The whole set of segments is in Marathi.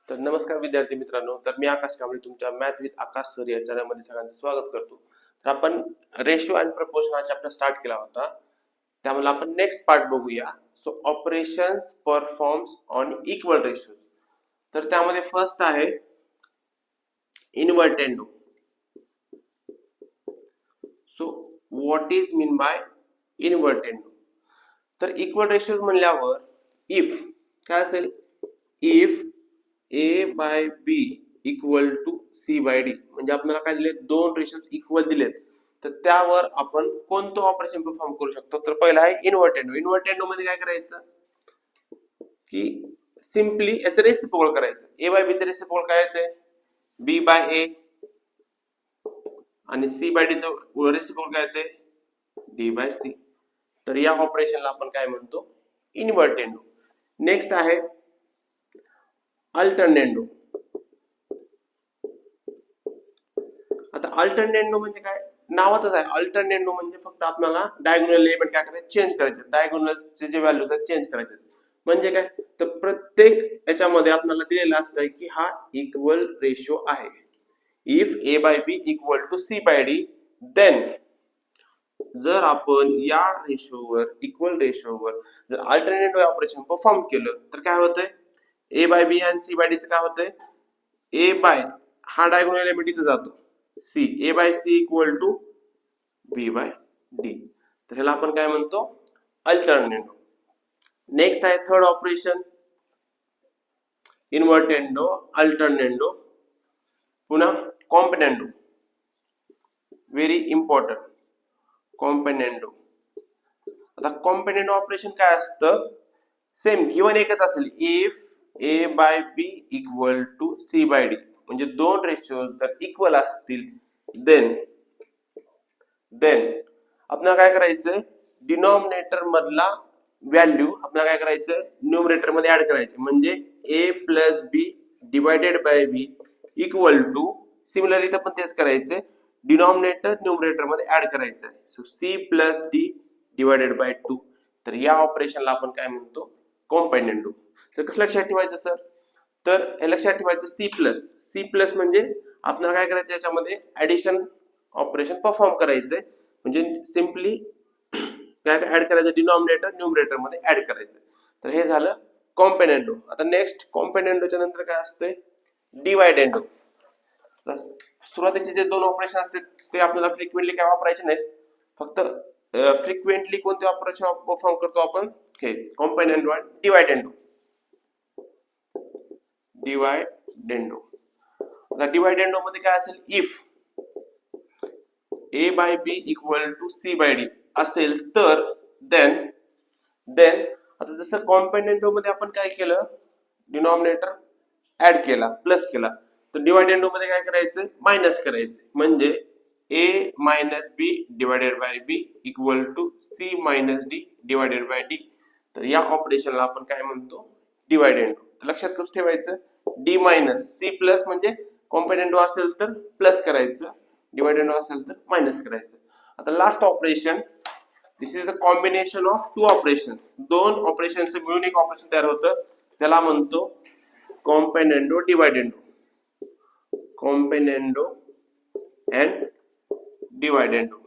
तर नमस्कार विद्यार्थी मित्रांनो, तर मी आकाश कांबळे तुमच्या मॅथ विथ आकाश सर या चॅनलमध्ये सगळ्यांचं स्वागत करतो. तर आपण रेशिओ अँड प्रपोर्शन हा चॅप्टर स्टार्ट केला होता. त्यामुळे आपण नेक्स्ट पार्ट बघूया. So operations performs on equal ratio. तर त्यामध्ये फर्स्ट आहे invertendo. So what is mean by invertendo? तर इक्वल रेशिओ म्हणल्यावर इफ काय असेल, if A by B equal to C by D, म्हणजे आपल्याला काय दिले, दोन रेशो इक्वल दिलेत, तर त्यावर आपण कोणतं ऑपरेशन परफॉर्म करू शकतो? तर पहिला आहे इन्व्हर्टेंडो. इन्व्हर्टेंडो मध्ये काय करायचं की सिम्पली याचं रेसिप्रोकल करायचं. ए बाय बी चं रेसिप्रोकल काय येते, बी बाय ए, आणि सी बाय डी चं रेसिप्रोकल काय येते, डी बाय सी. तर या ऑपरेशनला आपण काय म्हणतो, इन्व्हर्टेंडो. नेक्स्ट आहे अल्टरनेंडो. आता अल्टरनेंडो म्हणजे काय, नावातच आहे. अल्टरनेंडो म्हणजे फक्त आपल्याला डायगोनल एलिमेंट काय करायचे, चेंज करायचे. डायगोनलचे जे व्हॅल्यूज आहेत चेंज करायचे. म्हणजे काय, तर प्रत्येक याच्यामध्ये आपल्याला दिलेलं असतं की हा इक्वल रेशो आहे. If A by B equal to C by D, then जर आपण या रेशोवर, इक्वल रेशोवर जर अल्टरनेटिव्ह ऑपरेशन परफॉर्म केलं तर काय होतंय, ए बाय बी आणि सी बाय डी चं काय होतंय, ए बाय हा डायगोनल एलिमेंट इथे जातो, C, A by C equal to B by D. तर ह्याला आपण काय म्हणतो, अल्टरनेटिव्ह. नेक्स्ट आहे थर्ड ऑपरेशन, इन्व्हर्टेंडो, अल्टरनेंडो, पुन्हा कॉम्बिनेंडो. Very important, कॉम्बिनेंडो. आता कॉम्बिनेंडो ऑपरेशन काय असतं, सेम गिवन एकच असेल, if A by B equal to C by D, म्हणजे दोन रेशो जर इक्वल असतील, देन आपल्याला काय करायचंय, डिनॉमिनेटर मधला व्हॅल्यू आपल्याला काय करायचं, न्यूमरेटर मध्ये ऍड करायचे. म्हणजे A plus B divided by B equal to, similarly तर पण तेच करायचे, डिनॉमिनेटर न्यूमरेटर मध्ये ऍड करायचं आहे. So C plus D divided by 2. तर या ऑपरेशनला आपण काय म्हणतो, कॉम्बिनेंडो. तर कसं लक्षात ठेवायचं सर, तर हे लक्षात ठेवायचं सी प्लस म्हणजे आपल्याला काय करायचं, याच्यामध्ये ऍडिशन ऑपरेशन परफॉर्म करायचंय. म्हणजे सिम्पली काय ऍड करायचं, डिनॉमिनेटर न्यूमरेटर मध्ये ऍड करायचं. तर हे झालं कॉम्बिनेंडो. आता नेक्स्ट कॉम्बिनेंडोच्या नंतर काय असते, डिवायडेंडो. सुरुवातीचे जे दोन ऑपरेशन असते ते आपल्याला फ्रिक्वेंटली काय वापरायचे नाहीत, फक्त फ्रिक्वेंटली कोणते ऑपरेशन परफॉर्म करतो आपण, हे कॉम्बिनेंडो आणि डिवायडेंडो. आता डिवायडेंडो मध्ये काय असेल, if A by B equal to C by D असेल तर देन आता जसं कॉम्बिनेंडो मध्ये आपण काय केलं, डिनॉमिनेटर ऍड केला, प्लस केला, तर डिवायडेंडो मध्ये काय करायचं, मायनस करायचं. म्हणजे A minus B divided by B equal to C minus D divided by D. तर या ऑपरेशनला आपण काय म्हणतो, डिवायडेंडो. तर लक्षात कसं ठेवायचं, डी मायनस सी प्लस, म्हणजे कॉम्बिनेंडो असेल तर प्लस करायचं, डिवायडेंडो असेल तर मायनस करायचं. आता last operation, this is the combination of two operations. दोन ऑपरेशन्स मिळून एक ऑपरेशन तयार होतं, त्याला म्हणतो कॉम्बिनेंडो डिवायडेंडो. कॉम्बिनेंडो अँड डिवायडेंडो.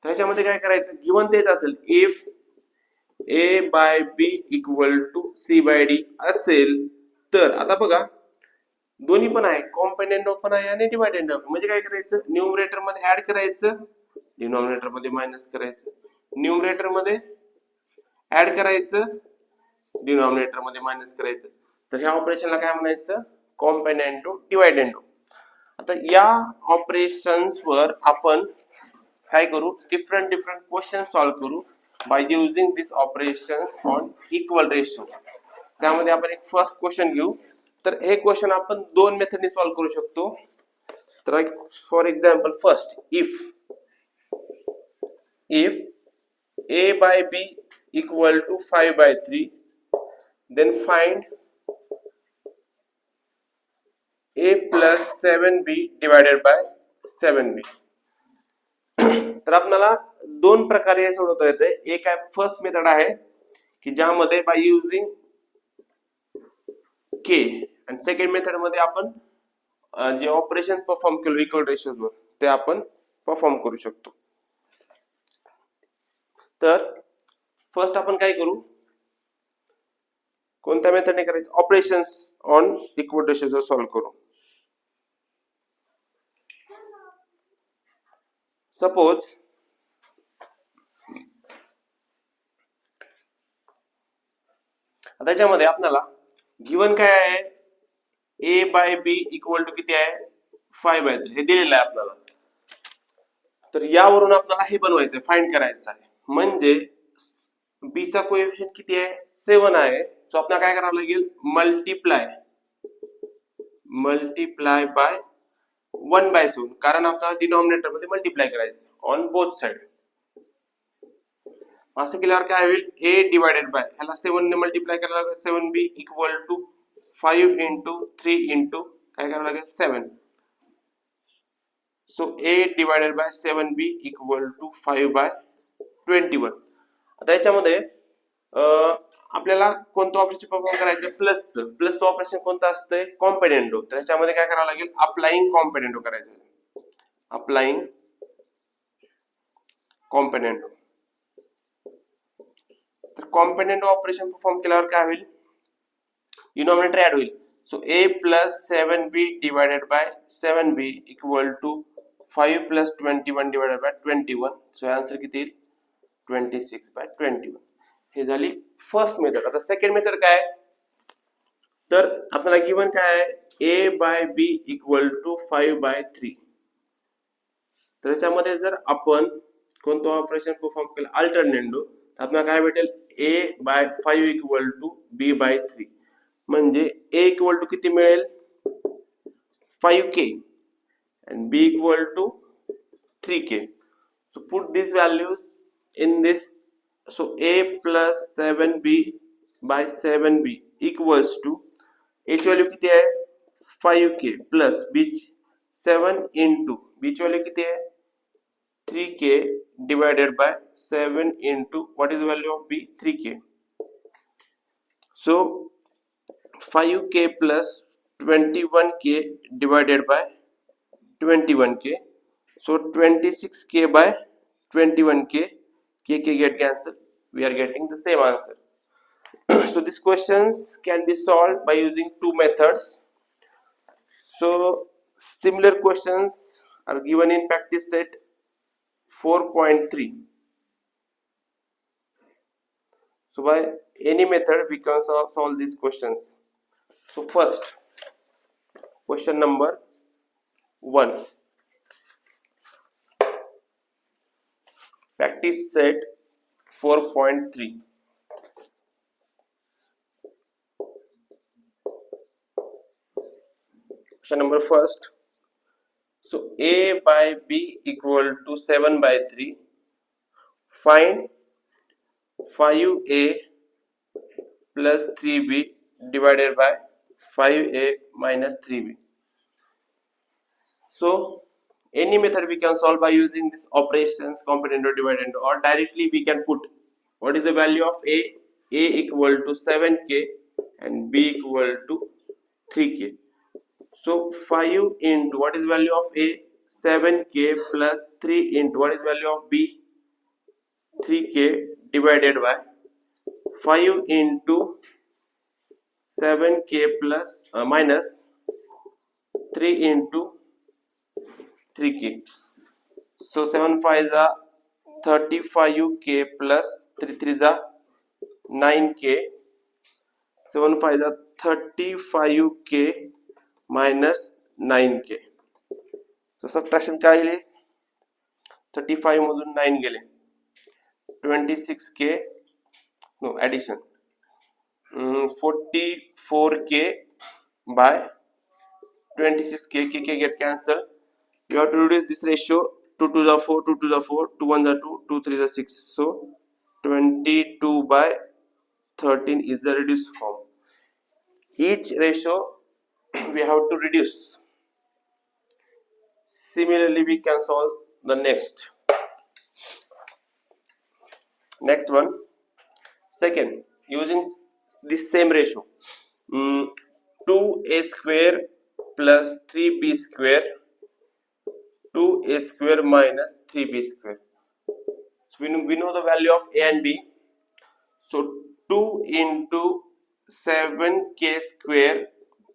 त्याच्यामध्ये काय करायचं, गिवन तेच असेल, if A by B equal to C by D असेल तर, आता बघा दोन्ही पण आहे, कॉम्बिनेंडो पण आहे आणि डिवायडेंडो. म्हणजे काय करायचं, न्यूमरेटर मध्ये ऍड करायचं, डिनॉमिनेटर मध्ये मायनस करायचं, न्यूमरेटर मध्ये ऍड करायचं, डिनॉमिनेटर मध्ये मायनस करायचं. तर ह्या ऑपरेशनला काय म्हणायचं, कॉम्बिनेंडो डिवायडेंडो. आता या ऑपरेशन्स वर आपण काय करू, डिफरंट क्वेश्चन सॉल्व्ह करू by using this operations on equal ratio. त्यामध्ये आपण एक फर्स्ट क्वेश्चन घेऊ. तर हे क्वेश्चन आपण दोन मेथडने सॉल्व्ह करू शकतो. तर for example, first, if A by B equal to 5/3, then find a plus 7b divided by 7b. तर आपल्याला दोन प्रकारे सोडवता येते. एक आहे फर्स्ट मेथड आहे की ज्यामध्ये बाय युजिंग के, आणि सेकंड मेथड मध्ये आपण जे ऑपरेशन परफॉर्म केलं इक्वल रेशोवर ते आपण परफॉर्म करू शकतो. तर फर्स्ट आपण काय करू, कोणत्या मेथडने करायचं, ऑपरेशन्स ऑन इक्वल रेशोवर सॉल्व्ह करू. सपोज त्याच्यामध्ये आपल्याला गिवन काय आहे, ए बाय बी इक्वल टू किती आहे 5/3 हे दिलेलं आहे आपल्याला. तर यावरून आपल्याला हे बनवायचं आहे, फाइंड करायचं आहे. म्हणजे बी चा कोएफिशियंट किती आहे 7 आहे. सो आपल्याला काय करावं लागेल, मल्टिप्लाय बाय 1/7, कारण आपल्याला डिनॉमिनेटर मध्ये मल्टिप्लाय करायचं ऑन बोथ साइड. असं केल्यावर काय होईल, ए डिवायडेड बाय ह्याला 7 ने मल्टिप्लाय करायला लागेल 7b equal to 5 into 3 into काय करावं लागेल 7. So a divided by 7b equal to 5/21. आता याच्यामध्ये आपल्याला कोणतं ऑपरेशन परफॉर्म करायचं, प्लसचं ऑपरेशन कोणतं असतंय, कॉम्पेनेंडो. तर याच्यामध्ये काय करावं लागेल, अप्लाइंग कॉम्पेनेंडो करायचं, अप्लाइंग कॉम्पेनेंडो. तर कॉम्पेनेंडो ऑपरेशन परफॉर्म केल्यावर काय होईल, डिनॉमिनेटर ऍड होईल. So a plus 7b divided by 7b equal to 5 plus 21 divided by 21. So answer किती येईल 26/21. हे झाली फर्स्ट मेथड. आता सेकंड मेथड काय, तर आपल्याला गिवन काय आहे, a बाय b इक्वल टू 5/3. तर याच्यामध्ये जर आपण कोणतं ऑपरेशन परफॉर्म केलं अल्टरनेंडो, तर आपल्याला काय भेटेल, a bye 5 equal to b/3. म्हणजे a इक्वल टू किती मिळेल 5k and b equal to 3k. So put these values in this. So a plus 7b by 7b equals to a ची व्हॅल्यू किती आहे 5k plus b 7 into b ची व्हॅल्यू किती आहे 3k divided by 7 into what is the value of b 3k. So 5k plus 21k divided by 21k. So 26k by 21k, k get cancelled. We are getting the same answer. So these questions can be solved by using two methods. So similar questions are given in practice set 4.3. So by any method we can solve these questions. So first question number 1, practice set 4.3. Question number first. So a by b equal to 7/3. Find 5a plus 3b divided by 5a minus 3b. So any method we can solve by using these operations, component or dividend, or directly we can put what is the value of a equal to 7k and b equal to 3k. So 5 into what is the value of a 7k plus 3 into what is the value of b 3k divided by 5 into 7k plus minus 3 into 3k. So 7 5 is 35k plus 3 3 is 9k. 7 5 is 35k minus 9k. So subtraction काय आले 35 मधून 9 गेले 26k, no addition 44k by 26k, k get cancelled. You have to reduce this ratio. 2 to the 4, 2 to the 4, 2 1 the 2, 2 3 the 6. So 22/13 is the reduced form. Each ratio we have to reduce. Similarly we can solve the next. Next one, second, using the same ratio, 2a square plus 3b square, 2a square minus 3b square. So we know the value of a and b. So 2 into 7k square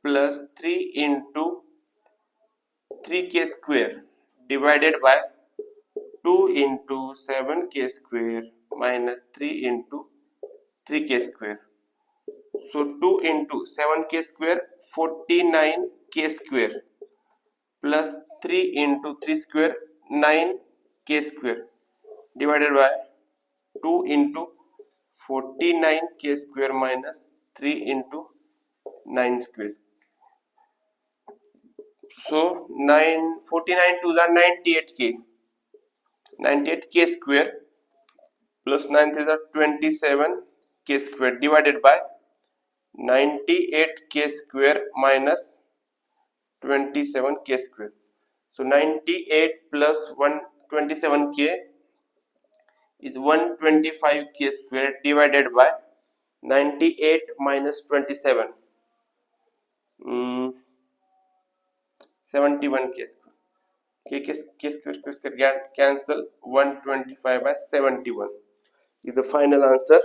plus 3 into 3k square divided by 2 into 7k square minus 3 into 3k square. So 2 into 7k square 49k square plus 3 into 3 square 9k square divided by 2 into 49k square minus 3 into 9 square. So 49 to the 98k square plus 9 to the 27k square divided by 98k square minus 27k square. So 98 plus 127k is 125k square divided by 98 minus 27, 71k square. K square cancel, 125 by 71 is the final answer.